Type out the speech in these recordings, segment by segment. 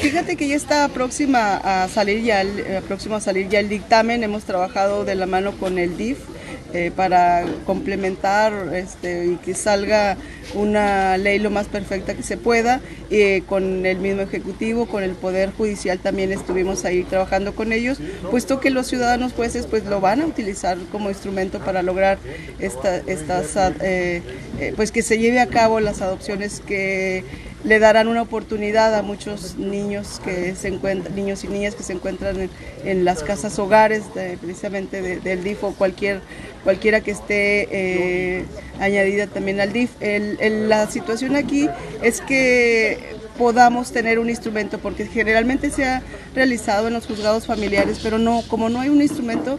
Fíjate que ya está próxima a salir ya el dictamen. Hemos trabajado de la mano con el DIF para complementar y que salga una ley lo más perfecta que se pueda. Con el mismo Ejecutivo, con el Poder Judicial también estuvimos ahí trabajando con ellos, puesto que los ciudadanos jueces pues lo van a utilizar como instrumento para lograr pues que se lleve a cabo las adopciones que le darán una oportunidad a muchos niños niños y niñas que se encuentran en las casas hogares precisamente del DIF o cualquiera que esté añadida también al DIF. La situación aquí es que podamos tener un instrumento, porque generalmente se ha realizado en los juzgados familiares, pero como no hay un instrumento,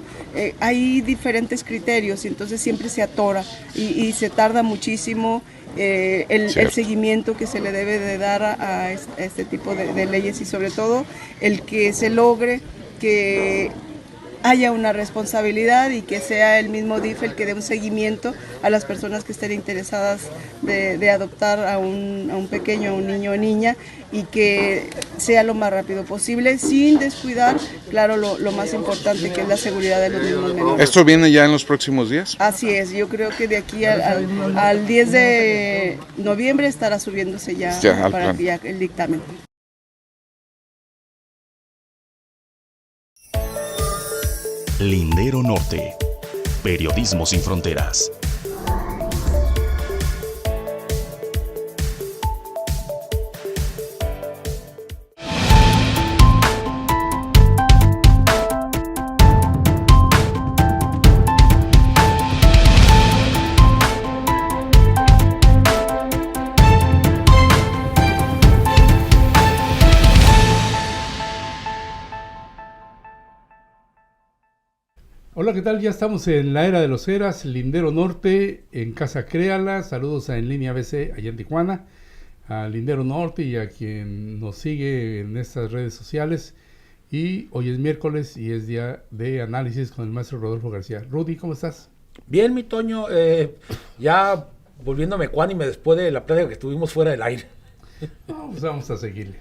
hay diferentes criterios y entonces siempre se atora y se tarda muchísimo. El seguimiento que se le debe de dar a este tipo de leyes y sobre todo el que se logre que haya una responsabilidad y que sea el mismo DIF el que dé un seguimiento a las personas que estén interesadas de adoptar a un pequeño, a un niño o niña, y que sea lo más rápido posible sin descuidar, claro, lo más importante, que es la seguridad de los mismos menores. ¿Esto viene ya en los próximos días? Así es, yo creo que de aquí al 10 de noviembre estará subiéndose ya para ya el dictamen. Lindero Norte. Periodismo sin fronteras. Hola, ¿qué tal? Ya estamos en la era de los eras, Lindero Norte, en Casa Créala. Saludos a En Línea BC allá en Tijuana, a Lindero Norte y a quien nos sigue en estas redes sociales. Y hoy es miércoles y es día de análisis con el maestro Rodolfo García. Rudy, ¿cómo estás? Bien, mi Toño, ya volviéndome ecuánime después de la plática que tuvimos fuera del aire. Pues vamos a seguirle.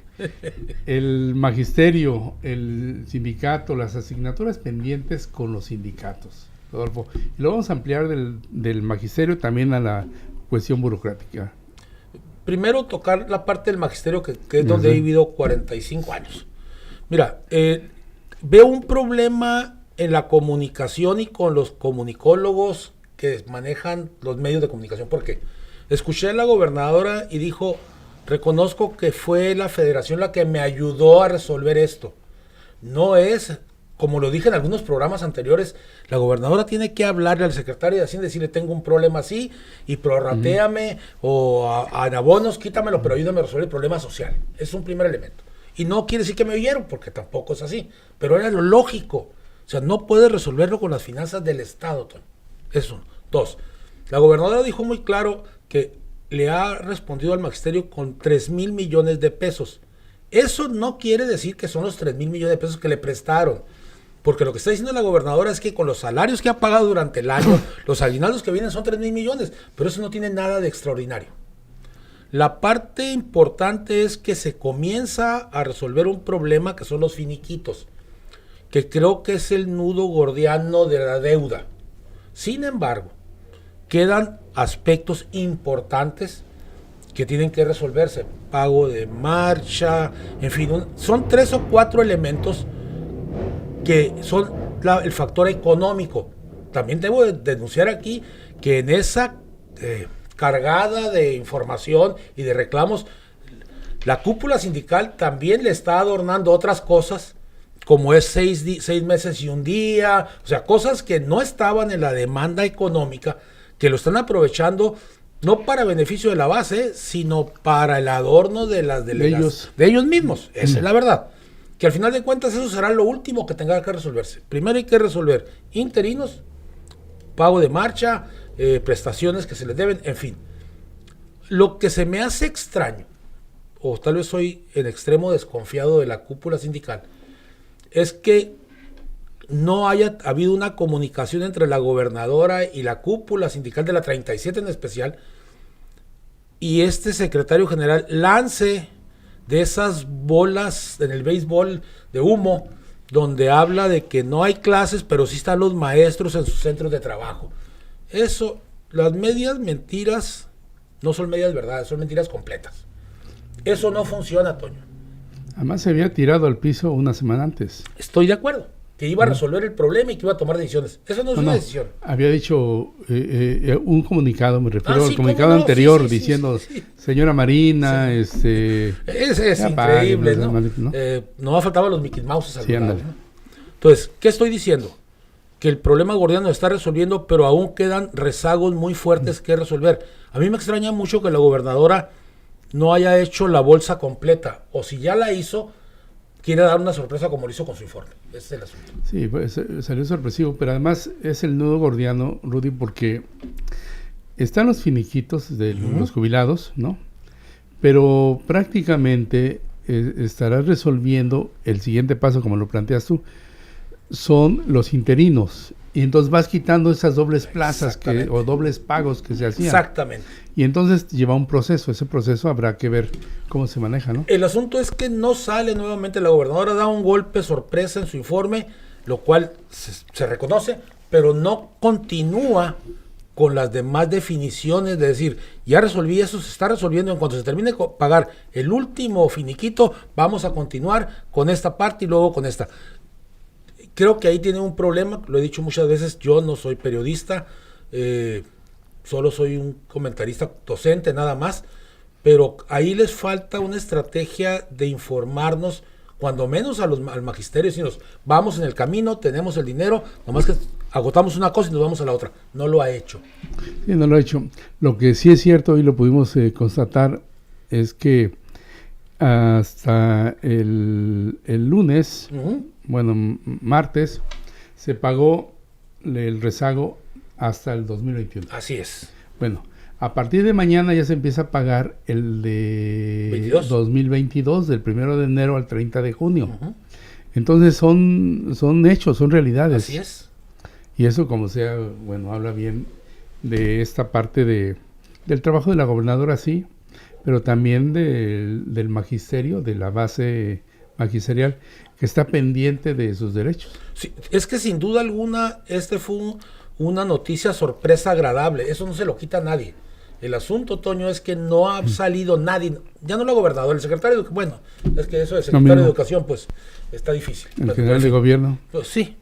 El magisterio, el sindicato, las asignaturas pendientes con los sindicatos, Rodolfo. Y lo vamos a ampliar del magisterio también a la cuestión burocrática. Primero tocar la parte del magisterio que es donde he vivido 45 años. Mira, veo un problema en la comunicación y con los comunicólogos que manejan los medios de comunicación. ¿Por qué? Escuché a la gobernadora y dijo: reconozco que fue la federación la que me ayudó a resolver esto. No es, como lo dije en algunos programas anteriores, la gobernadora tiene que hablarle al secretario de Hacienda y decirle: tengo un problema así y prorratéame o en abonos quítamelo, pero ayúdame a resolver el problema social. Es un primer elemento. Y no quiere decir que me oyeron, porque tampoco es así, pero era lo lógico. O sea, no puedes resolverlo con las finanzas del Estado, Tony. Eso. Dos, la gobernadora dijo muy claro que le ha respondido al magisterio con 3,000 millones de pesos. Eso no quiere decir que son los 3,000 millones de pesos que le prestaron, porque lo que está diciendo la gobernadora es que con los salarios que ha pagado durante el año, los aguinaldos que vienen son 3,000 millones, pero eso no tiene nada de extraordinario. La parte importante es que se comienza a resolver un problema que son los finiquitos, que creo que es el nudo gordiano de la deuda. Sin embargo, quedan aspectos importantes que tienen que resolverse. Pago de marcha, en fin, son 3 o 4 elementos que son el factor económico. También debo denunciar aquí que en esa cargada de información y de reclamos, la cúpula sindical también le está adornando otras cosas, como es 6 meses y un día, o sea, cosas que no estaban en la demanda económica, que lo están aprovechando no para beneficio de la base, sino para el adorno de ellos mismos. Esa es la verdad. Que al final de cuentas eso será lo último que tenga que resolverse. Primero hay que resolver interinos, pago de marcha, prestaciones que se les deben, en fin. Lo que se me hace extraño, o tal vez soy en extremo desconfiado de la cúpula sindical, es que no haya habido una comunicación entre la gobernadora y la cúpula sindical de la 37 en especial, y este secretario general lance de esas bolas en el béisbol de humo, donde habla de que no hay clases, pero sí están los maestros en sus centros de trabajo. Eso, las medias mentiras no son medias verdades, son mentiras completas. Eso no funciona, Toño. Además se había tirado al piso una semana antes. Estoy de acuerdo, que iba a resolver el problema y que iba a tomar decisiones. Eso no es una decisión. Había dicho un comunicado, me refiero al sí, comunicado no, anterior, sí, diciendo, sí. señora Marina, Es increíble, ¿no? No faltaban los Mickey Mouse al lado, ¿no? Entonces, ¿qué estoy diciendo? Que el problema gordiano se está resolviendo, pero aún quedan rezagos muy fuertes que resolver. A mí me extraña mucho que la gobernadora no haya hecho la bolsa completa, o si ya la hizo, quiere dar una sorpresa como lo hizo con su informe. Ese es el asunto. Sí, pues salió sorpresivo, pero además es el nudo gordiano, Rudy, porque están los finiquitos de los jubilados, ¿no? Pero prácticamente estarás resolviendo el siguiente paso, como lo planteas tú, son los interinos. Y entonces vas quitando esas dobles plazas o dobles pagos que se hacían. Exactamente. Y entonces lleva un proceso. Ese proceso habrá que ver cómo se maneja, ¿no? El asunto es que no sale nuevamente la gobernadora, da un golpe sorpresa en su informe, lo cual se reconoce, pero no continúa con las demás definiciones de decir, ya resolví eso, se está resolviendo, en cuanto se termine de pagar el último finiquito, vamos a continuar con esta parte y luego con esta. Creo que ahí tiene un problema, lo he dicho muchas veces, yo no soy periodista, solo soy un comentarista docente nada más, pero ahí les falta una estrategia de informarnos, cuando menos al magisterio, si nos vamos en el camino, tenemos el dinero, nomás que agotamos una cosa y nos vamos a la otra. No lo ha hecho. Sí, no lo ha hecho. Lo que sí es cierto, y lo pudimos constatar, es que hasta el lunes, martes, se pagó el rezago hasta el 2021. Así es. Bueno, a partir de mañana ya se empieza a pagar el de 2022, del 1 de enero al 30 de junio. Entonces son hechos, son realidades. Así es. Y eso, como sea, bueno, habla bien de esta parte del trabajo de la gobernadora, sí, pero también del magisterio, de la base magisterial, que está pendiente de sus derechos. Sí, es que sin duda alguna, fue una noticia sorpresa agradable, eso no se lo quita a nadie. El asunto, Toño, es que no ha salido nadie, ya no la gobernadora, el secretario, bueno, es que eso de secretario de Educación, pues, está difícil. El general de gobierno. Pues sí,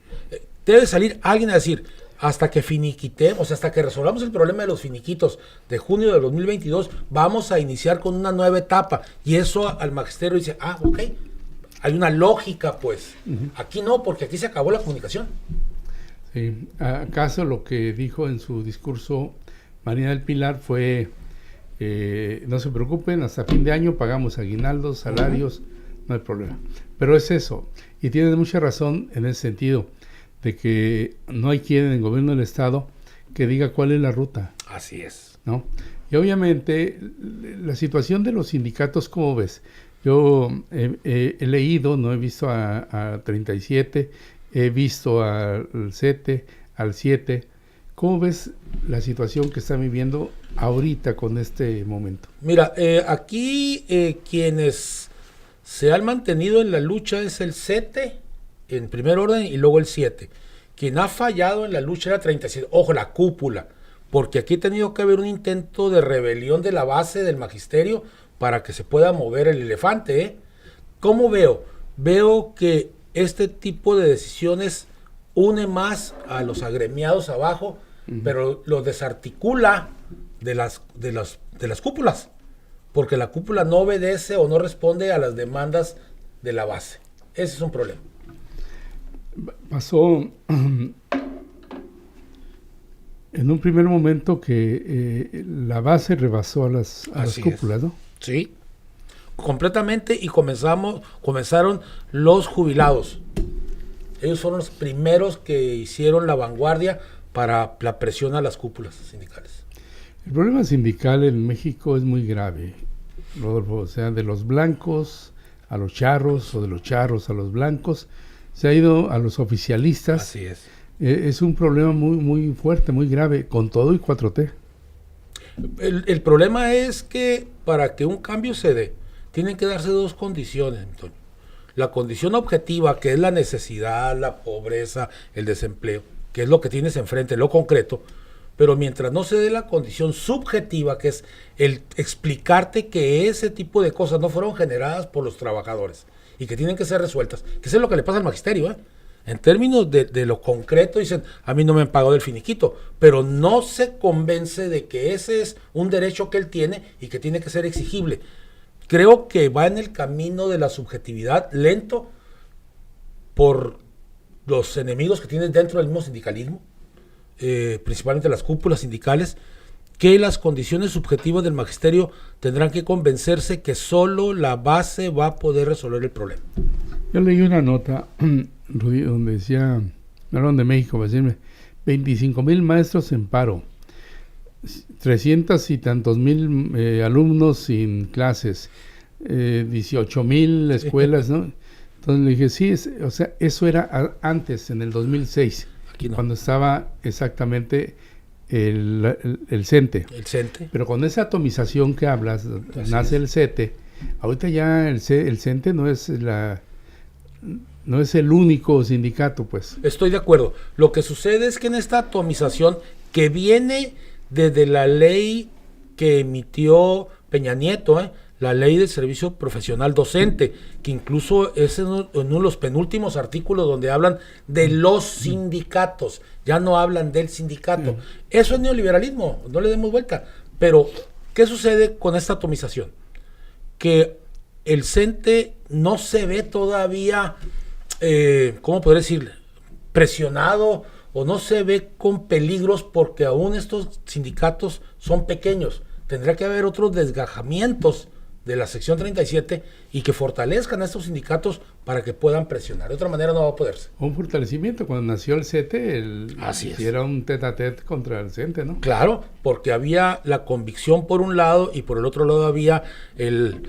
debe salir alguien a decir, hasta que finiquitemos, hasta que resolvamos el problema de los finiquitos de junio de 2022, vamos a iniciar con una nueva etapa. Y eso al magisterio dice, ok, hay una lógica, pues. Aquí no, porque aquí se acabó la comunicación. Sí, acaso lo que dijo en su discurso Marina del Pilar fue, no se preocupen, hasta fin de año pagamos aguinaldos, salarios, no hay problema. Pero es eso, y tiene mucha razón en ese sentido, de que no hay quien en el gobierno del estado que diga cuál es la ruta. Así es. ¿No? Y obviamente la situación de los sindicatos, ¿cómo ves? Yo he leído, no he visto a 37, he visto al 7, al 7. ¿Cómo ves la situación que están viviendo ahorita con este momento? Mira, aquí quienes se han mantenido en la lucha es el 7 en primer orden y luego el 7. Quien ha fallado en la lucha era 37. Ojo, la cúpula, porque aquí ha tenido que haber un intento de rebelión de la base del magisterio para que se pueda mover el elefante. ¿Cómo veo? Veo que este tipo de decisiones une más a los agremiados abajo, pero los desarticula de las cúpulas, porque la cúpula no obedece o no responde a las demandas de la base. Ese es un problema. Pasó en un primer momento que la base rebasó a las cúpulas, ¿no? Sí, completamente, y comenzaron los jubilados. Ellos fueron los primeros que hicieron la vanguardia para la presión a las cúpulas sindicales. El problema sindical en México es muy grave, Rodolfo, o sea, de los blancos a los charros, o de los charros a los blancos, se ha ido a los oficialistas. Así es. Es un problema muy, muy fuerte, muy grave, con todo y 4T. El problema es que para que un cambio se dé, tienen que darse dos condiciones, Antonio. La condición objetiva, que es la necesidad, la pobreza, el desempleo, que es lo que tienes enfrente, lo concreto, pero mientras no se dé la condición subjetiva, que es el explicarte que ese tipo de cosas no fueron generadas por los trabajadores y que tienen que ser resueltas, que eso es lo que le pasa al magisterio, ¿eh? En términos de lo concreto, dicen, a mí no me han pagado el finiquito, pero no se convence de que ese es un derecho que él tiene y que tiene que ser exigible. Creo que va en el camino de la subjetividad, lento, por los enemigos que tiene dentro del mismo sindicalismo, principalmente las cúpulas sindicales, que las condiciones subjetivas del magisterio tendrán que convencerse que solo la base va a poder resolver el problema. Yo leí una nota, Rudy, donde decía, me hablaron de México, para decirme, 25,000 maestros en paro, 300 y tantos mil alumnos sin clases, 18,000 escuelas, ¿no? Entonces le dije, sí, o sea, eso era antes, en el 2006, Aquí no. cuando estaba exactamente el CENTE. El CENTE. Pero con esa atomización que hablas, nace el CETE. Ahorita ya el CENTE no es el único sindicato, pues. Estoy de acuerdo. Lo que sucede es que en esta atomización que viene desde la ley que emitió Peña Nieto, la ley del servicio profesional docente, que incluso es en uno de los penúltimos artículos donde hablan de los sindicatos, ya no hablan del sindicato. Eso es neoliberalismo, no le demos vuelta. Pero, ¿qué sucede con esta atomización? Que el CENTE no se ve todavía, ¿cómo podría decirle? Presionado, o no se ve con peligros porque aún estos sindicatos son pequeños. Tendría que haber otros desgajamientos de la sección 37 y que fortalezcan a estos sindicatos para que puedan presionar. De otra manera no va a poderse. Un fortalecimiento. Cuando nació el CETE, Así es. Era un tete-a-tete contra el CENTE, ¿no? Claro, porque había la convicción por un lado y por el otro lado había el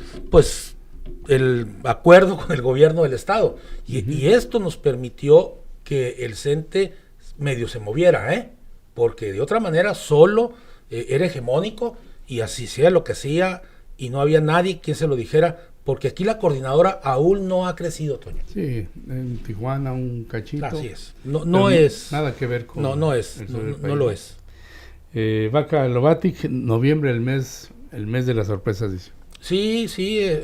acuerdo con el gobierno del estado. Y esto nos permitió que el CENTE medio se moviera, porque de otra manera solo era hegemónico y así sea lo que sea y no había nadie quien se lo dijera, porque aquí la coordinadora aún no ha crecido, Toño. Sí, en Tijuana un cachito. Así es. No es. Nada que ver con. No lo es. Vaca Lobatic, noviembre, el mes de las sorpresas, dice. Sí,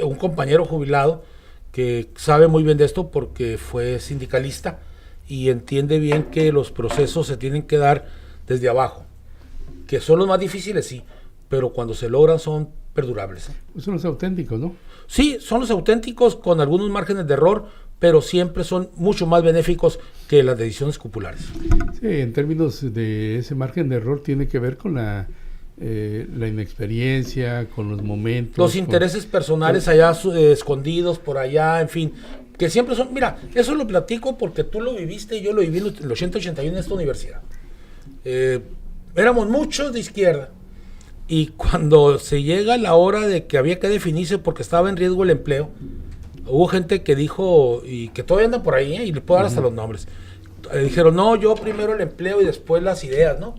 un compañero jubilado que sabe muy bien de esto porque fue sindicalista y entiende bien que los procesos se tienen que dar desde abajo, que son los más difíciles, sí, pero cuando se logran son perdurables. Pues son los auténticos, ¿no? Sí, son los auténticos con algunos márgenes de error, pero siempre son mucho más benéficos que las decisiones cupulares. Sí, en términos de ese margen de error tiene que ver con la inexperiencia, con los momentos. Los intereses personales allá escondidos por allá, en fin, que siempre son, mira, eso lo platico porque tú lo viviste y yo lo viví en el 80-81 en esta universidad. Éramos muchos de izquierda y cuando se llega la hora de que había que definirse porque estaba en riesgo el empleo, hubo gente que dijo, y que todavía anda por ahí, y le puedo dar hasta los nombres, dijeron, no, yo primero el empleo y después las ideas, ¿no?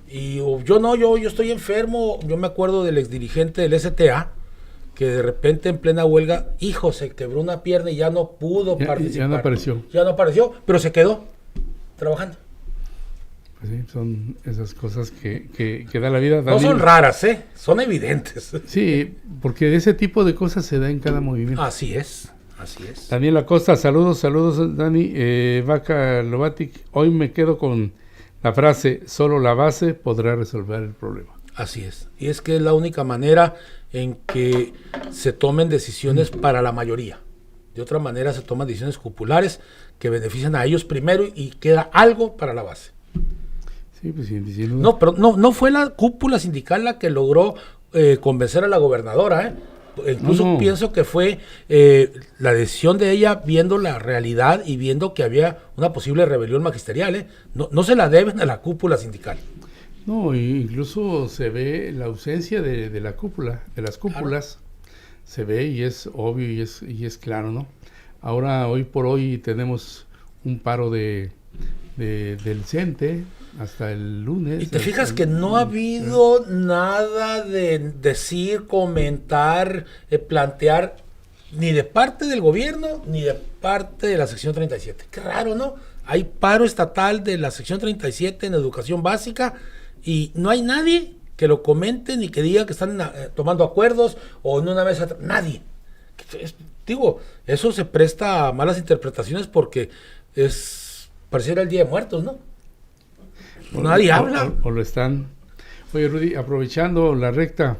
Y yo estoy enfermo. Yo me acuerdo del exdirigente del STA, que de repente en plena huelga, se quebró una pierna y ya no pudo participar. Ya no apareció, pero se quedó trabajando. Pues sí, son esas cosas que da la vida. No son raras, son evidentes. Sí, porque ese tipo de cosas se da en cada movimiento. Así es. Daniel Acosta, saludos, Dani. Vaca Lobatic, hoy me quedo con la frase, solo la base podrá resolver el problema. Así es. Y es que es la única manera en que se tomen decisiones para la mayoría. De otra manera se toman decisiones populares que benefician a ellos primero y queda algo para la base. Sí, pues sí, diciendo... No, pero no fue la cúpula sindical la que logró convencer a la gobernadora, Incluso pienso que fue la decisión de ella viendo la realidad y viendo que había una posible rebelión magisterial. No se la deben a la cúpula sindical. No, incluso se ve la ausencia de la cúpula, de las cúpulas, claro. Se ve y es obvio y es claro, ¿no? Ahora, hoy por hoy tenemos un paro del CENTE. hasta el lunes. Y te fijas que no ha habido nada de decir, comentar, plantear, ni de parte del gobierno, ni de parte de la sección 37. Qué raro, ¿no? Hay paro estatal de la sección 37 en educación básica y no hay nadie que lo comente ni que diga que están tomando acuerdos o en una mesa. Nadie. Digo, eso se presta a malas interpretaciones porque pareciera el Día de Muertos, ¿no? Nadie habla. O lo están. Oye, Rudy, aprovechando la recta,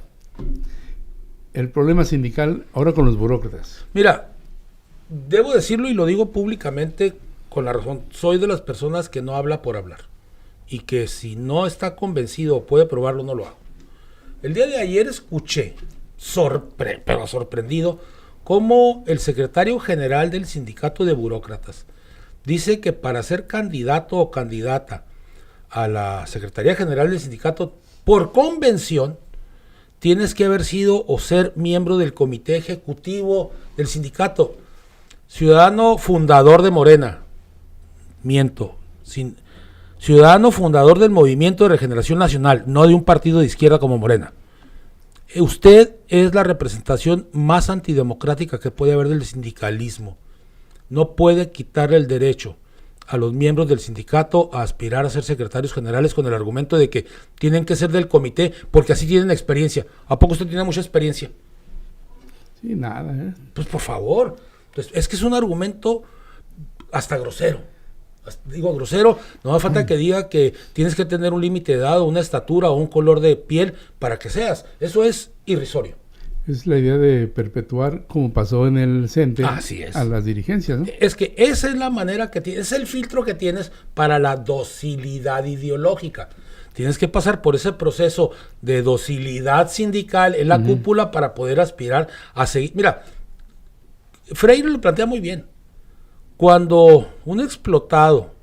el problema sindical ahora con los burócratas. Mira, debo decirlo y lo digo públicamente con la razón. Soy de las personas que no habla por hablar y que si no está convencido o puede probarlo, no lo hago. El día de ayer escuché, pero sorprendido, cómo el secretario general del sindicato de burócratas dice que para ser candidato o candidata a la Secretaría General del Sindicato, por convención, tienes que haber sido o ser miembro del comité ejecutivo del sindicato. Ciudadano fundador de Morena. Miento. Ciudadano fundador del Movimiento de Regeneración Nacional, no de un partido de izquierda como Morena. Usted es la representación más antidemocrática que puede haber del sindicalismo. No puede quitarle el derecho a los miembros del sindicato a aspirar a ser secretarios generales con el argumento de que tienen que ser del comité porque así tienen experiencia. ¿A poco usted tiene mucha experiencia? Sí, nada. Pues por favor. Entonces, es que es un argumento hasta grosero. Digo grosero, no hace falta que diga que tienes que tener un límite de edad o una estatura o un color de piel para que seas. Eso es irrisorio. Es la idea de perpetuar, como pasó en el CENTE, a las dirigencias, ¿no? Es que esa es la manera que tienes, es el filtro que tienes para la docilidad ideológica. Tienes que pasar por ese proceso de docilidad sindical en la cúpula para poder aspirar a seguir. Mira, Freire lo plantea muy bien. Cuando un explotado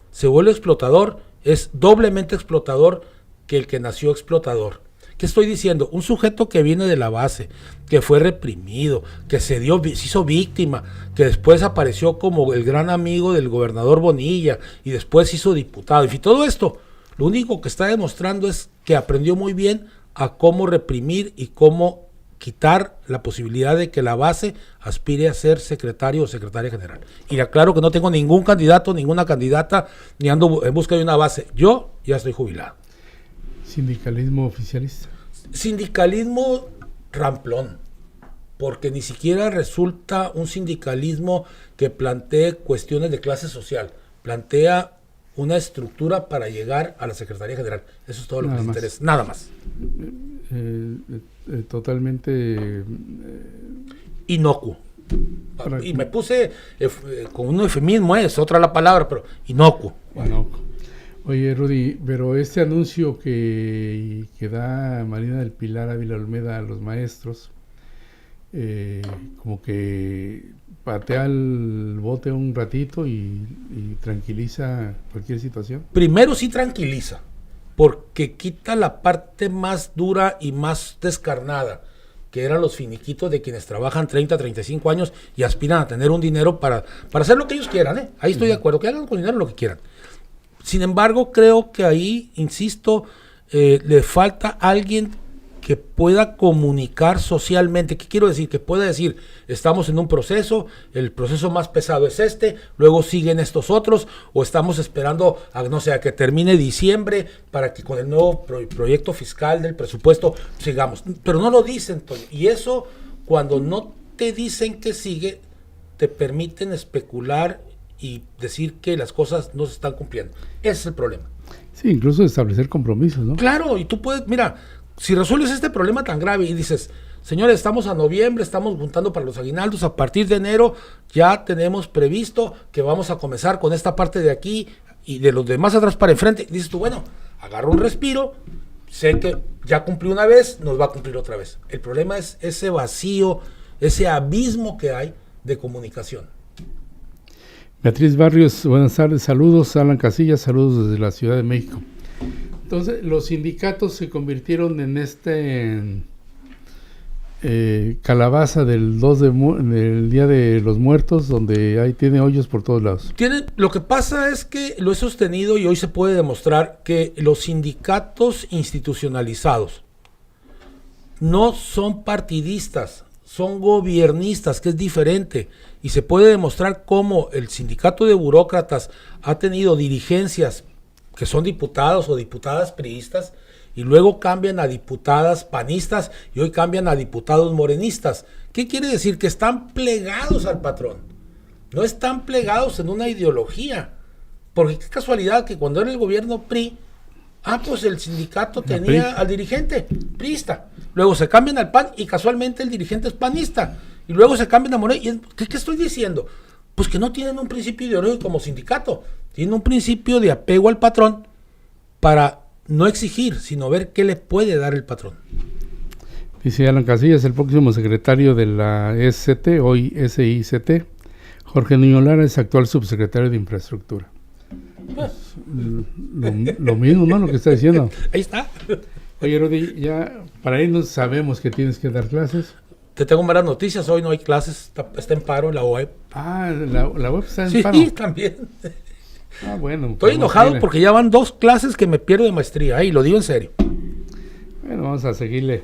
se vuelve explotador, es doblemente explotador que el que nació explotador. ¿Qué estoy diciendo? Un sujeto que viene de la base, que fue reprimido, que se hizo víctima, que después apareció como el gran amigo del gobernador Bonilla y después se hizo diputado. Y todo esto, lo único que está demostrando es que aprendió muy bien a cómo reprimir y cómo quitar la posibilidad de que la base aspire a ser secretario o secretaria general. Y le aclaro que no tengo ningún candidato, ninguna candidata, ni ando en busca de una base. Yo ya estoy jubilado. Sindicalismo oficialista. Sindicalismo ramplón, porque ni siquiera resulta un sindicalismo que plantee cuestiones de clase social, plantea una estructura para llegar a la Secretaría General. Eso es todo lo que les interesa, nada más. Totalmente inocuo. Y me puse con un eufemismo, es otra la palabra, pero inocuo. Oye, Rudy, pero este anuncio que da Marina del Pilar Ávila Olmeda a los maestros, como que patea el bote un ratito y tranquiliza cualquier situación. Primero sí tranquiliza, porque quita la parte más dura y más descarnada, que eran los finiquitos de quienes trabajan 30, 35 años y aspiran a tener un dinero para hacer lo que ellos quieran, Ahí estoy de acuerdo, que hagan con dinero lo que quieran. Sin embargo, creo que ahí, insisto, le falta alguien que pueda comunicar socialmente. ¿Qué quiero decir? Que pueda decir, estamos en un proceso, el proceso más pesado es este, luego siguen estos otros, o estamos esperando a que termine diciembre para que con el nuevo proyecto fiscal del presupuesto sigamos. Pero no lo dicen, Toño. Y eso, cuando no te dicen que sigue, te permiten especular y decir que las cosas no se están cumpliendo. Ese es el problema. Sí, incluso establecer compromisos, ¿no? Claro, y tú puedes, mira, si resuelves este problema tan grave y dices, señores, estamos a noviembre, estamos juntando para los aguinaldos, a partir de enero ya tenemos previsto que vamos a comenzar con esta parte de aquí y de los demás atrás para enfrente. Y dices tú, bueno, agarro un respiro, sé que ya cumplí una vez, nos va a cumplir otra vez. El problema es ese vacío, ese abismo que hay de comunicación. Beatriz Barrios, buenas tardes, saludos. Alan Casillas, saludos desde la Ciudad de México. Entonces, los sindicatos se convirtieron en calabaza del del Día de los Muertos, donde ahí tiene hoyos por todos lados. Lo que pasa es que lo he sostenido y hoy se puede demostrar que los sindicatos institucionalizados no son partidistas, son gobiernistas, que es diferente. Y se puede demostrar cómo el sindicato de burócratas ha tenido dirigencias que son diputados o diputadas priistas y luego cambian a diputadas panistas y hoy cambian a diputados morenistas. ¿Qué quiere decir? Que están plegados al patrón. No están plegados en una ideología. Porque qué casualidad que cuando era el gobierno PRI, pues el sindicato tenía al dirigente priista. Luego se cambian al PAN y casualmente el dirigente es panista. Y luego se cambian a Morena. ¿Qué estoy diciendo? Pues que no tienen un principio ideológico como sindicato. Tienen un principio de apego al patrón para no exigir, sino ver qué le puede dar el patrón. Dice Alan Casillas, el próximo secretario de la SCT, hoy SICT, Jorge Niño Lara, es actual subsecretario de Infraestructura. Lo mismo, ¿no? Lo que está diciendo. Ahí está. Oye, Rudy, ya para irnos sabemos que tienes que dar clases. Te tengo malas noticias, hoy no hay clases, está en paro la web. La web está en paro. Sí, también. Bueno. Estoy enojado porque ya van 2 clases que me pierdo de maestría, y lo digo en serio. Bueno, vamos a seguirle.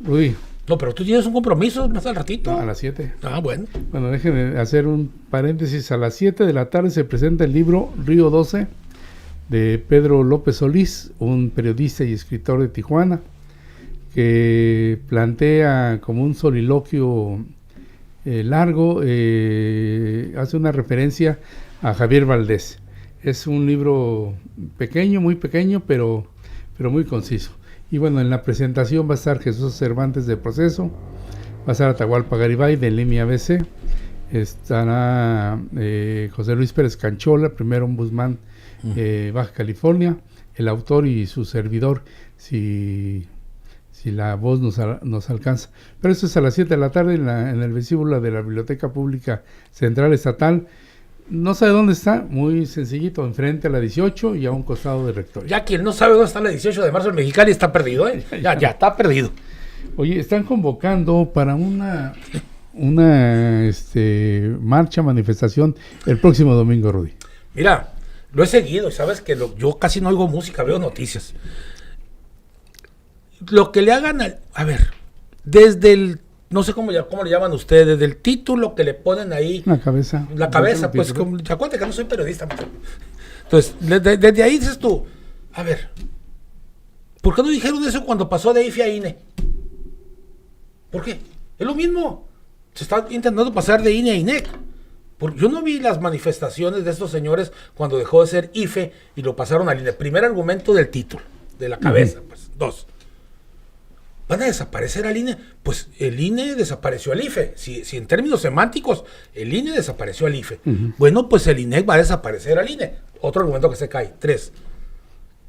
Rudy. No, pero tú tienes un compromiso más al ratito. No, a las 7. Bueno. Bueno, déjenme hacer un paréntesis. A las 7 de la tarde se presenta el libro Río 12 de Pedro López Solís, un periodista y escritor de Tijuana, que plantea como un soliloquio largo, hace una referencia a Javier Valdés. Es un libro pequeño, muy pequeño, pero muy conciso. Y bueno, en la presentación va a estar Jesús Cervantes de Proceso, va a estar Atahualpa Garibay de Línea ABC, estará José Luis Pérez Canchola, primer ombudsman Baja California, el autor y su servidor, si la voz nos alcanza. Pero esto es a las 7 de la tarde en el vestíbulo de la Biblioteca Pública Central Estatal. No sabe dónde está, muy sencillito, enfrente a la 18 y a un costado del rectorio. Ya quien no sabe dónde está la 18 de marzo en Mexicali está perdido, ¿eh? Ya está perdido. Oye, están convocando para una marcha, manifestación el próximo domingo, Rudy. Mira, lo he seguido, sabes que yo casi no oigo música, veo noticias. Lo que le hagan a ver, desde el, no sé cómo le llaman ustedes, desde el título que le ponen ahí. La cabeza, pues, acuérdate que no soy periodista. Entonces, desde ahí dices tú, a ver, ¿por qué no dijeron eso cuando pasó de IFE a INE? ¿Por qué? Es lo mismo. Se está intentando pasar de INE a INEC. Porque yo no vi las manifestaciones de estos señores cuando dejó de ser IFE y lo pasaron al INE. Primer argumento del título, de la cabeza. Pues. 2. ¿Van a desaparecer al INE? Pues el INE desapareció al IFE. Si en términos semánticos, el INE desapareció al IFE. Bueno, pues el INEC va a desaparecer al INE. Otro argumento que se cae. 3.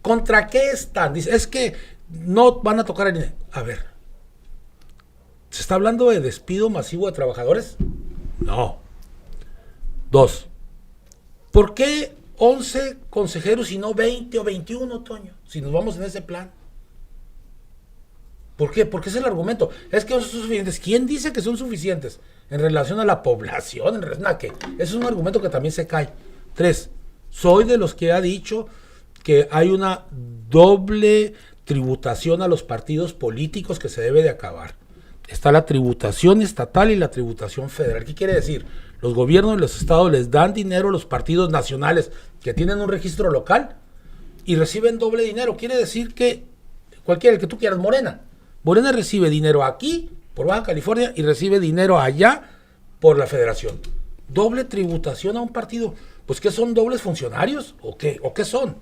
¿Contra qué están? Dice, es que no van a tocar al INE. A ver, ¿se está hablando de despido masivo de trabajadores? No. 2. ¿Por qué 11 consejeros y no 20 o 21, Toño? Si nos vamos en ese plan. ¿Por qué? Porque es el argumento. Es que no son suficientes. ¿Quién dice que son suficientes? En relación a la población, en relación a qué. Ese es un argumento que también se cae. 3. Soy de los que ha dicho que hay una doble tributación a los partidos políticos que se debe de acabar. Está la tributación estatal y la tributación federal. ¿Qué quiere decir? Los gobiernos de los estados les dan dinero a los partidos nacionales que tienen un registro local y reciben doble dinero. Quiere decir que cualquiera, el que tú quieras, Morena recibe dinero aquí por Baja California y recibe dinero allá por la federación. Doble tributación a un partido. Pues ¿qué son, dobles funcionarios? ¿O qué son?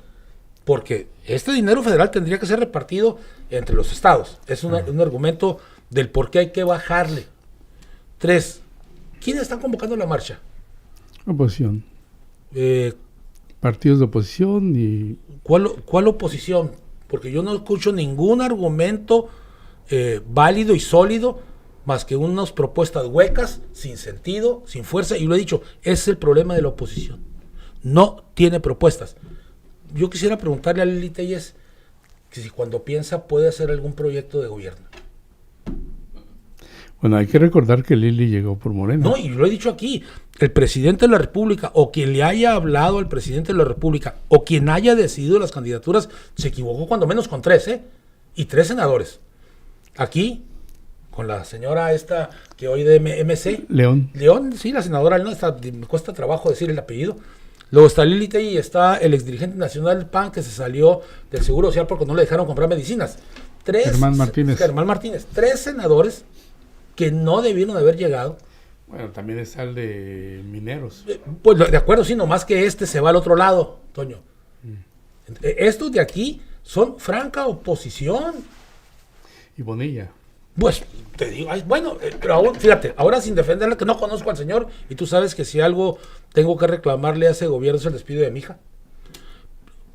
Porque este dinero federal tendría que ser repartido entre los estados. Es un argumento del por qué hay que bajarle. 3. ¿Quiénes están convocando la marcha? Oposición. Partidos de oposición y... ¿Cuál oposición? Porque yo no escucho ningún argumento válido y sólido más que unas propuestas huecas, sin sentido, sin fuerza. Y lo he dicho, es el problema de la oposición. No tiene propuestas. Yo quisiera preguntarle a Lili Telles que si cuando piensa puede hacer algún proyecto de gobierno. Bueno, hay que recordar que Lili llegó por Morena. No, y lo he dicho aquí, el presidente de la República, o quien le haya hablado al presidente de la República, o quien haya decidido las candidaturas, se equivocó cuando menos con 3, y 3 senadores. Aquí, con la señora esta que hoy de MC. León, sí, la senadora, no, me cuesta trabajo decir el apellido. Luego está Lili Tellez y está el exdirigente nacional del PAN que se salió del Seguro Social porque no le dejaron comprar medicinas. Germán Martínez. 3 senadores que no debieron haber llegado. Bueno, también está el de Mineros. Pues de acuerdo, sí, nomás que se va al otro lado, Toño. Estos de aquí son franca oposición. Y Bonilla. Pues te digo, bueno, pero aún, fíjate, ahora sin defenderle, que no conozco al señor, y tú sabes que si algo tengo que reclamarle a ese gobierno es el despido de mi hija.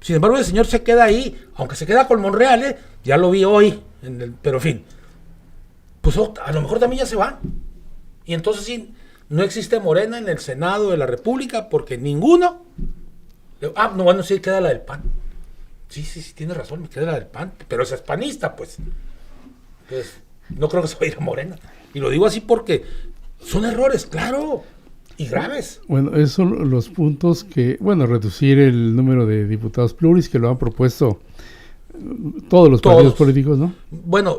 Sin embargo, el señor se queda ahí, aunque se queda con Monreal, ya lo vi hoy, pero en fin, pues a lo mejor también ya se va. Y entonces sí, no existe Morena en el Senado de la República, porque ninguno. No, bueno, sí queda la del PAN. Sí, tiene razón, me queda la del PAN, pero esa es panista, pues. Entonces, no creo que se vaya a ir a Morena. Y lo digo así porque son errores, claro, y graves. Bueno, esos son los puntos que, reducir el número de diputados pluris que lo han propuesto todos los partidos políticos, ¿no? Bueno,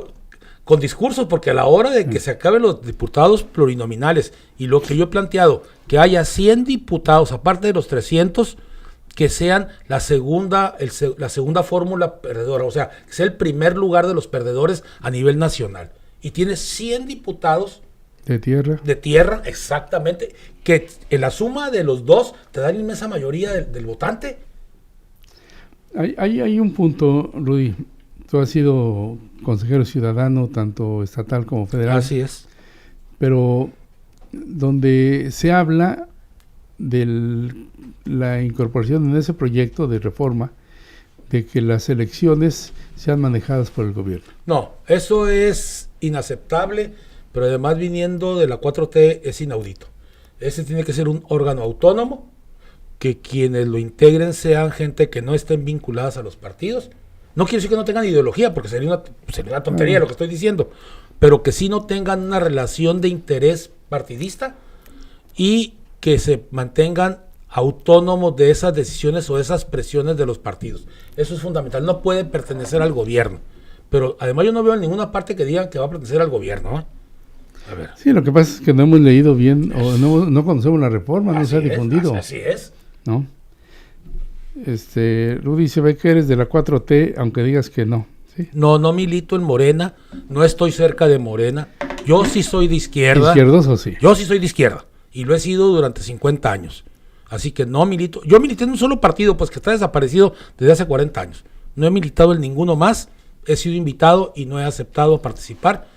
con discursos, porque a la hora de que se acaben los diputados plurinominales y lo que yo he planteado, que haya 100 diputados, aparte de los 300, que sean la segunda fórmula perdedora, o sea, que sea el primer lugar de los perdedores a nivel nacional. Y tiene 100 diputados de tierra, exactamente, que en la suma de los dos te dan la inmensa mayoría del votante. Hay un punto, Rudy. Tú has sido consejero ciudadano, tanto estatal como federal. Así es. Pero donde se habla de la incorporación en ese proyecto de reforma de que las elecciones sean manejadas por el gobierno. No, eso es inaceptable, pero además viniendo de la 4T es inaudito. Ese tiene que ser un órgano autónomo, que quienes lo integren sean gente que no estén vinculadas a los partidos. No quiere decir que no tengan ideología, porque sería una tontería lo que estoy diciendo, pero que sí no tengan una relación de interés partidista y que se mantengan autónomos de esas decisiones o de esas presiones de los partidos. Eso es fundamental. No puede pertenecer al gobierno. Pero además yo no veo en ninguna parte que digan que va a pertenecer al gobierno, ¿eh? A ver. Sí, lo que pasa es que no hemos leído bien o no conocemos la reforma, no se ha difundido. Así es. ¿No? Rudy, se ve que eres de la 4T, aunque digas que no. ¿Sí? No milito en Morena, no estoy cerca de Morena. Yo sí soy de izquierda. ¿Izquierdoso sí? Yo sí soy de izquierda y lo he sido durante 50 años. Así que no milito. Yo milité en un solo partido, pues que está desaparecido desde hace 40 años. No he militado en ninguno más. He sido invitado y no he aceptado participar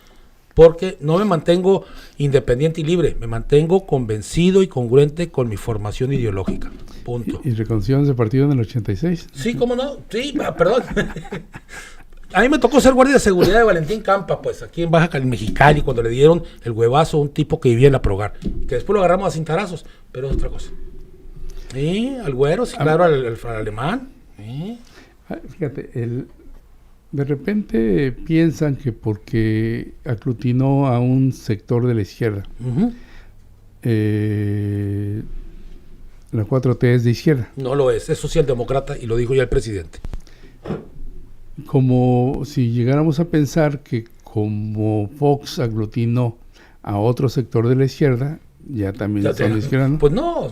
porque no me mantengo independiente y libre. Me mantengo convencido y congruente con mi formación ideológica. Punto. ¿Y reconciliación de partido en el 86? Sí, ¿cómo no? Sí, perdón. A mí me tocó ser guardia de seguridad de Valentín Campa, pues aquí en Baja California, Mexicali, cuando le dieron el huevazo a un tipo que vivía en la Progar, que después lo agarramos a cintarazos, pero es otra cosa. Sí, al güero, sí, claro, al alemán. Sí. Fíjate, de repente piensan que porque aglutinó a un sector de la izquierda, la 4T es de izquierda. No lo es socialdemócrata y lo dijo ya el presidente. Como si llegáramos a pensar que como Fox aglutinó a otro sector de la izquierda, ya también son de izquierda, ¿no? Pues no,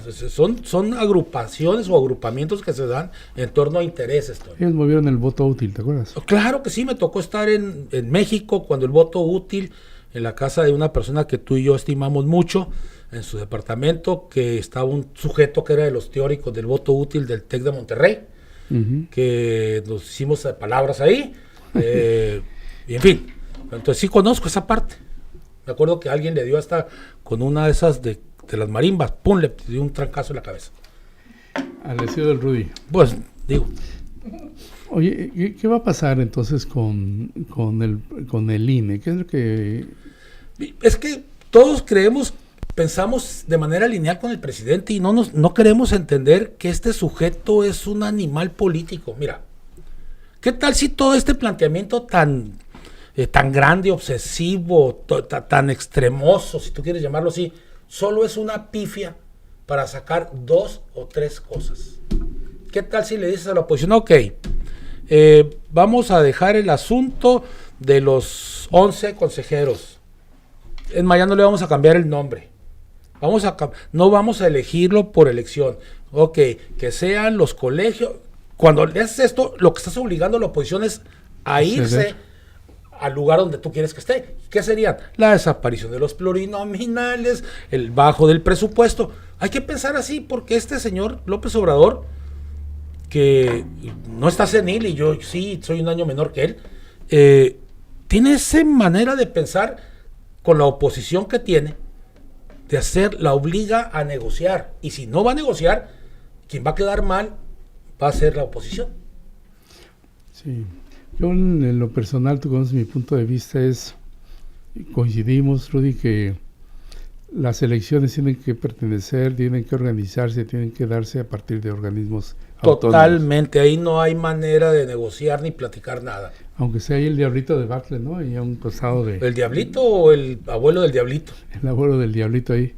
son agrupaciones o agrupamientos que se dan en torno a intereses. Ellos movieron el voto útil, ¿te acuerdas? Claro que sí, me tocó estar en México cuando el voto útil, en la casa de una persona que tú y yo estimamos mucho, en su departamento, que estaba un sujeto que era de los teóricos del voto útil del TEC de Monterrey, que nos hicimos palabras ahí, y en fin, entonces sí conozco esa parte. Me acuerdo que alguien le dio hasta con una de esas de las marimbas, pum, le dio un trancazo en la cabeza. Al deseo del Rudy. Pues, digo. Oye, ¿qué va a pasar entonces con el INE? ¿Qué es lo que...? Es que todos pensamos de manera lineal con el presidente y no queremos entender que este sujeto es un animal político. Mira, ¿qué tal si todo este planteamiento tan tan grande, obsesivo, tan extremoso, si tú quieres llamarlo así, solo es una pifia para sacar 2 o 3 cosas. ¿Qué tal si le dices a la oposición, ok, vamos a dejar el asunto de los 11 consejeros? En Maya no le vamos a cambiar el nombre. No vamos a elegirlo por elección. Ok, que sean los colegios. Cuando le haces esto, lo que estás obligando a la oposición es a irse al lugar donde tú quieres que esté. ¿Qué serían? La desaparición de los plurinominales, el bajo del presupuesto. Hay que pensar así porque este señor López Obrador, que no está senil y yo sí soy un año menor que él, tiene esa manera de pensar con la oposición que tiene, la obliga a negociar. Y si no va a negociar, quien va a quedar mal va a ser la oposición. Sí. Yo en lo personal, tú conoces mi punto de vista, coincidimos, Rudy, que las elecciones tienen que pertenecer, tienen que organizarse, tienen que darse a partir de organismos totalmente, autónomos. Ahí no hay manera de negociar ni platicar nada. Aunque sea ahí el diablito de Bartlett, ¿no? Y a un costado de... ¿El diablito o el abuelo del diablito? El abuelo del diablito ahí,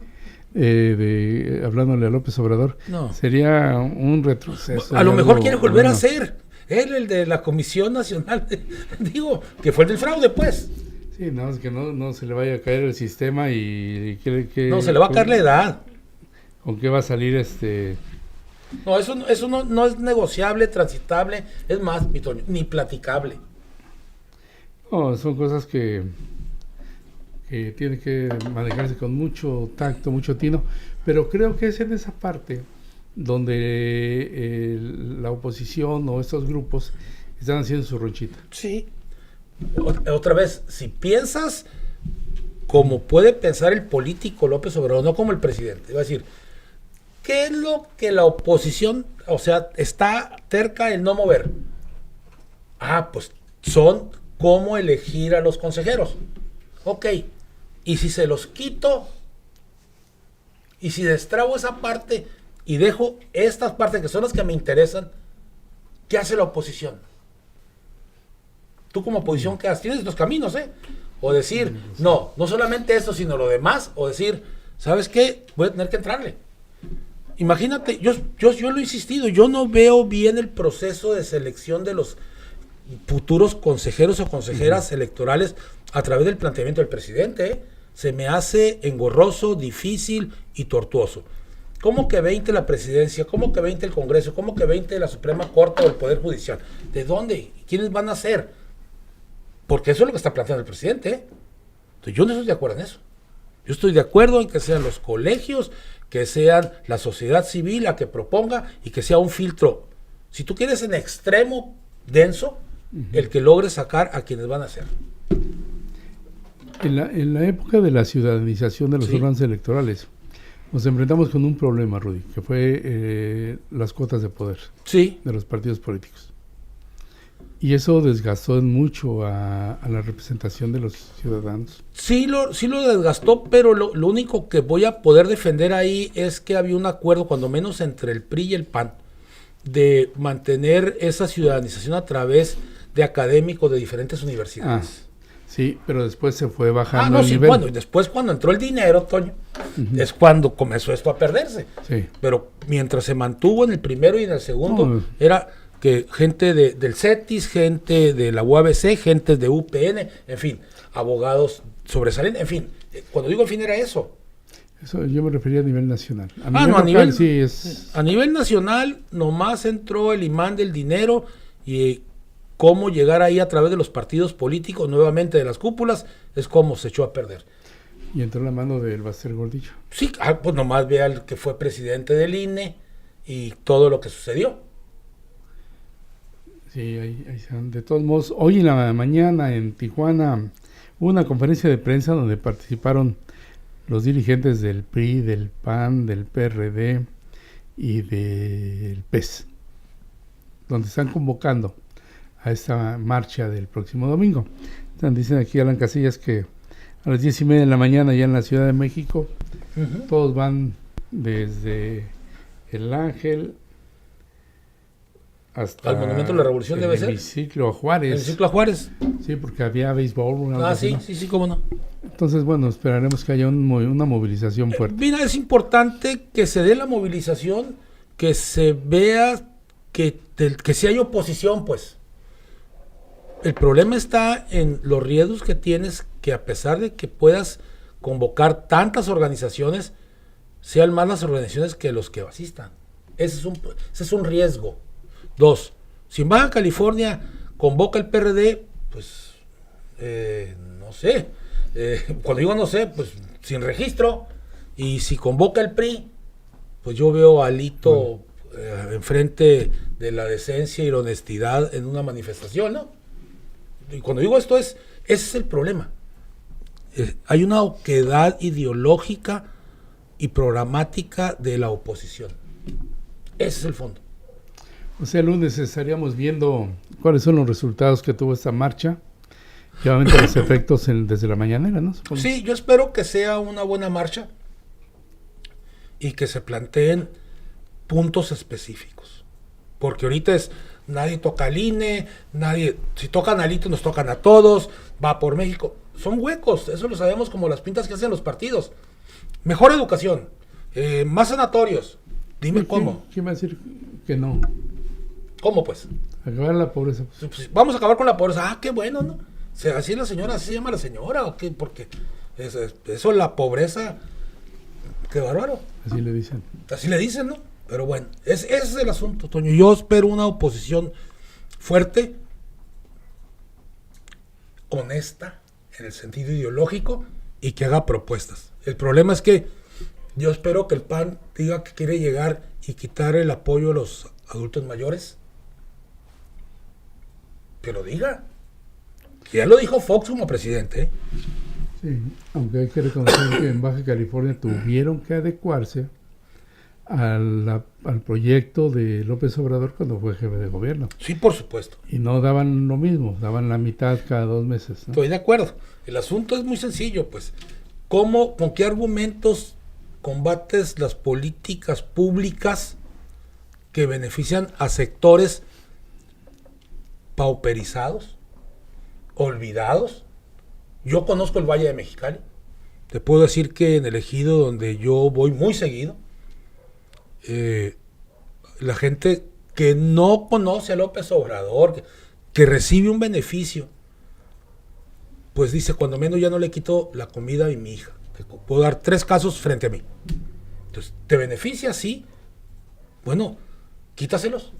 hablándole a López Obrador. No. Sería un retroceso. A lo mejor quiere volver a ser él, el de la Comisión Nacional, que fue el del fraude, pues. Sí, no, es que no se le vaya a caer el sistema y que no, se le va a caer la edad. ¿Con qué va a salir No, eso no es negociable, transitable, es más, mi Toño, ni platicable. No, son cosas que tienen que manejarse con mucho tacto, mucho tino, pero creo que es en esa parte donde la oposición o estos grupos están haciendo su ronchita. Sí. Otra vez, si piensas como puede pensar el político López Obrador, no como el presidente, va a decir, ¿qué es lo que la oposición, está terca en no mover? Pues son cómo elegir a los consejeros. Ok, y si se los quito, y si destrabo esa parte y dejo estas partes que son las que me interesan, ¿qué hace la oposición? Tú como oposición, ¿qué haces? Tienes dos caminos, O decir, no solamente esto, sino lo demás, o decir, ¿sabes qué? Voy a tener que entrarle. Imagínate, yo lo he insistido, yo no veo bien el proceso de selección de los futuros consejeros o consejeras electorales a través del planteamiento del presidente. Se me hace engorroso, difícil y tortuoso. ¿Cómo que 20 la presidencia? ¿Cómo que 20 el Congreso? ¿Cómo que 20 la Suprema Corte o el Poder Judicial? ¿De dónde? ¿Quiénes van a ser? Porque eso es lo que está planteando el presidente. Entonces, yo no estoy de acuerdo en eso. Yo estoy de acuerdo en que sean los colegios, que sean la sociedad civil la que proponga y que sea un filtro, si tú quieres, en extremo denso, el que logre sacar a quienes van a ser. En la época de la ciudadanización de los órganos electorales, nos enfrentamos con un problema, Rudy, que fue las cuotas de poder de los partidos políticos. Y eso desgastó mucho a la representación de los ciudadanos. Sí lo desgastó, pero lo único que voy a poder defender ahí es que había un acuerdo, cuando menos entre el PRI y el PAN, de mantener esa ciudadanización a través de académicos de diferentes universidades. Sí, pero después se fue bajando el nivel. Bueno, y después cuando entró el dinero, Toño, es cuando comenzó esto a perderse. Sí. Pero mientras se mantuvo en el primero y en el segundo, era que gente del CETIS, gente de la UABC, gente de UPN, en fin, abogados sobresalientes, en fin, cuando digo en fin era eso. Eso yo me refería a nivel nacional. A nivel nacional nomás entró el imán del dinero y cómo llegar ahí a través de los partidos políticos, nuevamente de las cúpulas, es como se echó a perder. Y entró la mano del Baster Gordillo. Sí, pues nomás vea el que fue presidente del INE y todo lo que sucedió. Sí, de todos modos, hoy en la mañana en Tijuana hubo una conferencia de prensa donde participaron los dirigentes del PRI, del PAN, del PRD y del PES, donde están convocando a esta marcha del próximo domingo. Dicen aquí Alan Casillas que a las 10:30 de la mañana ya en la Ciudad de México, todos van desde El Ángel hasta al Monumento de la Revolución debe ser. El hemiciclo a Juárez. El hemiciclo a Juárez. Sí, porque había béisbol. Ah, sí, sí, cómo no. Entonces, bueno, esperaremos que haya una movilización fuerte. Mira, es importante que se dé la movilización, que se vea que sí hay oposición, pues. El problema está en los riesgos que tienes, que a pesar de que puedas convocar tantas organizaciones, sean más las organizaciones que los que asistan. Ese es un riesgo. 2, si en Baja California convoca el PRD, pues, no sé, cuando digo no sé, pues sin registro, y si convoca el PRI, pues yo veo a Alito enfrente de la decencia y la honestidad en una manifestación, ¿no? Y cuando digo esto ese es el problema. Hay una oquedad ideológica y programática de la oposición. Ese es el fondo. O sea, el lunes estaríamos viendo cuáles son los resultados que tuvo esta marcha y obviamente los efectos desde la mañanera, ¿no? Supongo. Sí, yo espero que sea una buena marcha y que se planteen puntos específicos. Porque ahorita nadie toca al INE, si tocan al Alito nos tocan a todos, va por México. Son huecos, eso lo sabemos como las pintas que hacen los partidos. Mejor educación, más sanatorios. Dime cómo. ¿Quién va a decir que no? ¿Cómo pues? Acabar la pobreza. Pues, vamos a acabar con la pobreza. Ah, qué bueno, ¿no? Así la señora, así se llama la señora, ¿o qué? Porque eso, la pobreza, qué bárbaro. Así le dicen. Así le dicen, ¿no? Pero bueno, ese es el asunto, Toño. Yo espero una oposición fuerte, honesta, en el sentido ideológico, y que haga propuestas. El problema es que yo espero que el PAN diga que quiere llegar y quitar el apoyo a los adultos mayores. Que lo diga. Que ya lo dijo Fox como presidente, ¿eh? Sí, aunque hay que reconocer que en Baja California tuvieron que adecuarse al proyecto de López Obrador cuando fue jefe de gobierno. Sí, por supuesto. Y no daban lo mismo, daban la mitad cada 2 meses, ¿no? Estoy de acuerdo. El asunto es muy sencillo, pues. ¿Con qué argumentos combates las políticas públicas que benefician a sectores pauperizados, olvidados? Yo conozco el Valle de Mexicali. Te puedo decir que en el ejido donde yo voy muy seguido, la gente que no conoce a López Obrador, que recibe un beneficio, pues dice, cuando menos ya no le quito la comida a mi hija. Que puedo dar 3 casos frente a mí. Entonces, ¿te beneficia? Sí. Bueno, quítaselos.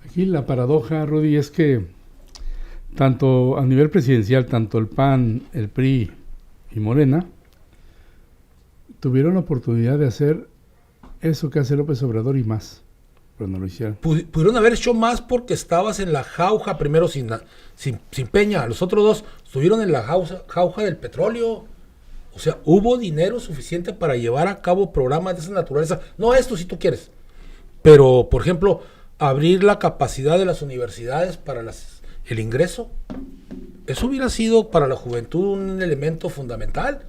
Aquí la paradoja, Rudy, es que tanto a nivel presidencial, tanto el PAN, el PRI y Morena tuvieron la oportunidad de hacer eso que hace López Obrador y más, pero no lo hicieron. Pudieron haber hecho más porque estabas en la jauja primero sin Peña. Los otros 2 estuvieron en la jauja del petróleo. O sea, hubo dinero suficiente para llevar a cabo programas de esa naturaleza. No esto si tú quieres. Pero, por ejemplo, abrir la capacidad de las universidades para el ingreso. Eso hubiera sido para la juventud un elemento fundamental.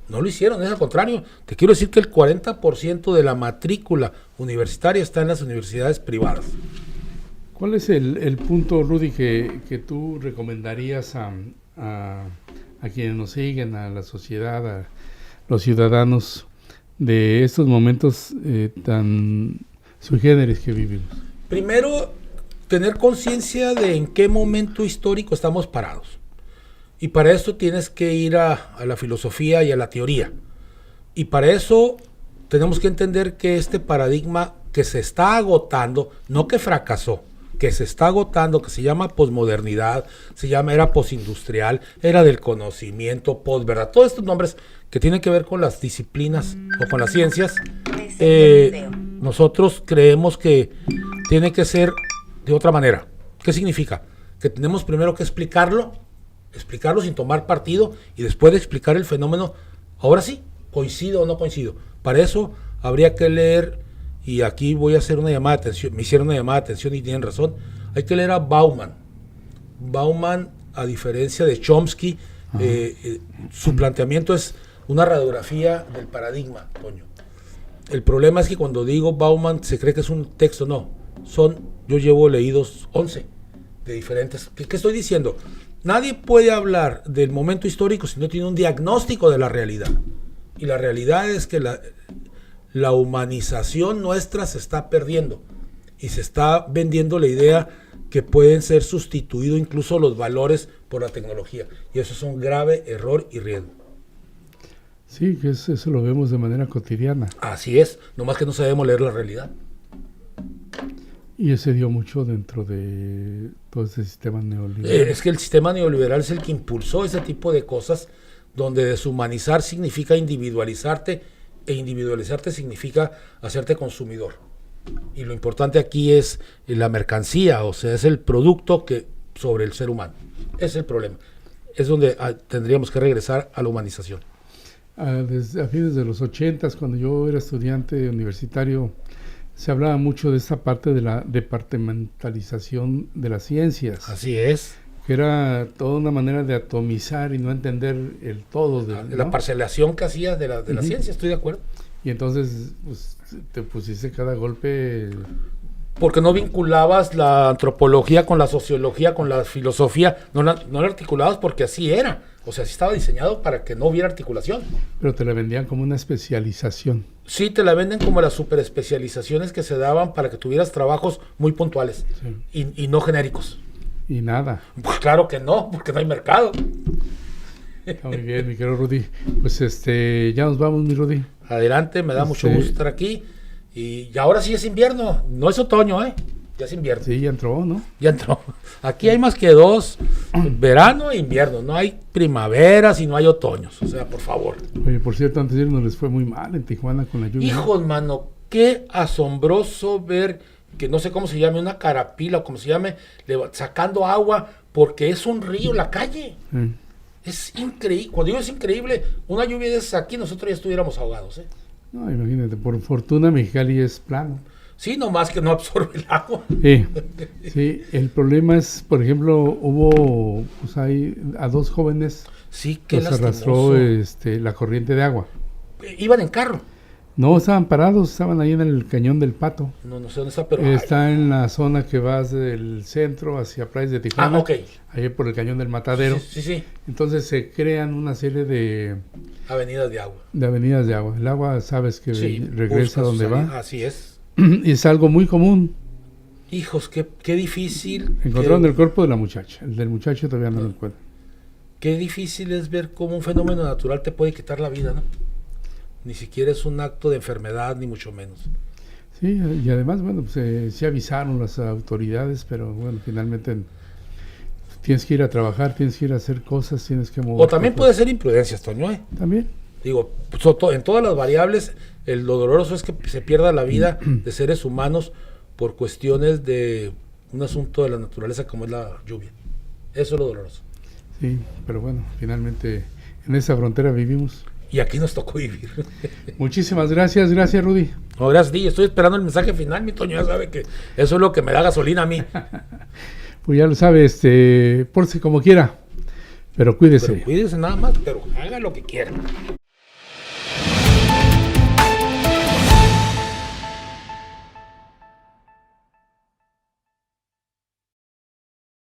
No lo hicieron, es al contrario. Te quiero decir que el 40% de la matrícula universitaria está en las universidades privadas. ¿Cuál es el punto, Rudy, que tú recomendarías a quienes nos siguen, a la sociedad, a los ciudadanos de estos momentos tan sui generis que vivimos? Primero, tener conciencia de en qué momento histórico estamos parados. Y para eso tienes que ir a la filosofía y a la teoría. Y para eso tenemos que entender que este paradigma que se está agotando, no que fracasó, que se está agotando, que se llama posmodernidad, era posindustrial, era del conocimiento, posverdad, todos estos nombres que tienen que ver con las disciplinas o con las ciencias, nosotros creemos que tiene que ser de otra manera. ¿Qué significa? Que tenemos primero que explicarlo sin tomar partido y después de explicar el fenómeno, ahora sí, coincido o no coincido. Para eso habría que leer, y aquí voy a hacer una llamada de atención, me hicieron una llamada de atención y tienen razón, hay que leer a Bauman. Bauman, a diferencia de Chomsky, su planteamiento es una radiografía del paradigma, Toño. El problema es que cuando digo Bauman se cree que es un texto, no. yo llevo leídos 11 de diferentes. ¿Qué estoy diciendo? Nadie puede hablar del momento histórico si no tiene un diagnóstico de la realidad. Y la realidad es que la humanización nuestra se está perdiendo y se está vendiendo la idea que pueden ser sustituidos incluso los valores por la tecnología. Y eso es un grave error y riesgo. Sí, que eso lo vemos de manera cotidiana. Así es, nomás que no sabemos leer la realidad. Y ese dio mucho dentro de todo ese sistema neoliberal. Es que el sistema neoliberal es el que impulsó ese tipo de cosas, donde deshumanizar significa individualizarte, e individualizarte significa hacerte consumidor. Y lo importante aquí es la mercancía, o sea, es el producto que sobre el ser humano. Es el problema. Es donde tendríamos que regresar a la humanización. Desde a fines de los 80s, cuando yo era estudiante universitario, se hablaba mucho de esta parte de la departamentalización de las ciencias. Así es. Que era toda una manera de atomizar y no entender el todo. La parcelación que hacías de la ciencia, estoy de acuerdo. Y entonces pues, te pusiste cada golpe. Porque no vinculabas la antropología con la sociología, con la filosofía, no la articulabas porque así era. O sea, sí estaba diseñado para que no hubiera articulación. Pero te la vendían como una especialización. Sí, te la venden como las superespecializaciones que se daban para que tuvieras trabajos muy puntuales, sí, y no genéricos. Y nada. Pues claro que no, porque no hay mercado. Está muy bien, mi querido Rudy. Pues ya nos vamos, mi Rudy. Adelante, me da mucho gusto estar aquí. Y ahora sí es invierno, no es otoño, ya es invierno. Sí, ya entró, ¿no? Ya entró. Aquí hay más que dos, verano e invierno. No hay primaveras y no hay otoños. O sea, por favor. Oye, por cierto, antes de irnos les fue muy mal en Tijuana con la lluvia. Hijos, mano, qué asombroso ver que no sé cómo se llame, una carapila o como se llame, sacando agua, porque es un río la calle. Es increíble. Cuando digo es increíble, una lluvia de esas aquí, nosotros ya estuviéramos ahogados, No, imagínate, por fortuna Mexicali es plano. Sí, nomás que no absorbe el agua. Sí, el problema es, por ejemplo, hubo pues hay a dos jóvenes que los arrastró la corriente de agua. ¿Iban en carro? No, estaban parados, estaban ahí en el Cañón del Pato. No sé dónde está, pero... Está en la zona que vas del centro hacia Playas de Tijuana. Ok. Ahí por el Cañón del Matadero. Sí. Entonces se crean una serie de... avenidas de agua. De avenidas de agua. El agua, sabes que regresa donde va. Así es. Y es algo muy común. Hijos, qué difícil. Encontraron el cuerpo de la muchacha. El del muchacho todavía no lo encuentran. Qué difícil es ver cómo un fenómeno natural te puede quitar la vida, ¿no? Ni siquiera es un acto de enfermedad, ni mucho menos. Sí, y además, bueno, pues sí avisaron las autoridades, pero bueno, finalmente tienes que ir a trabajar, tienes que ir a hacer cosas, tienes que mover. O también puede ser imprudencias, Toño, También. Digo, en todas las variables, lo doloroso es que se pierda la vida de seres humanos por cuestiones de un asunto de la naturaleza como es la lluvia. Eso es lo doloroso. Sí, pero bueno, finalmente en esa frontera vivimos. Y aquí nos tocó vivir. Muchísimas gracias Rudy. No, gracias, Di. Estoy esperando el mensaje final, mi Toño, ya sabe que eso es lo que me da gasolina a mí. Pues ya lo sabe, pórtese como quiera, pero cuídese. Pero cuídese nada más, pero haga lo que quiera.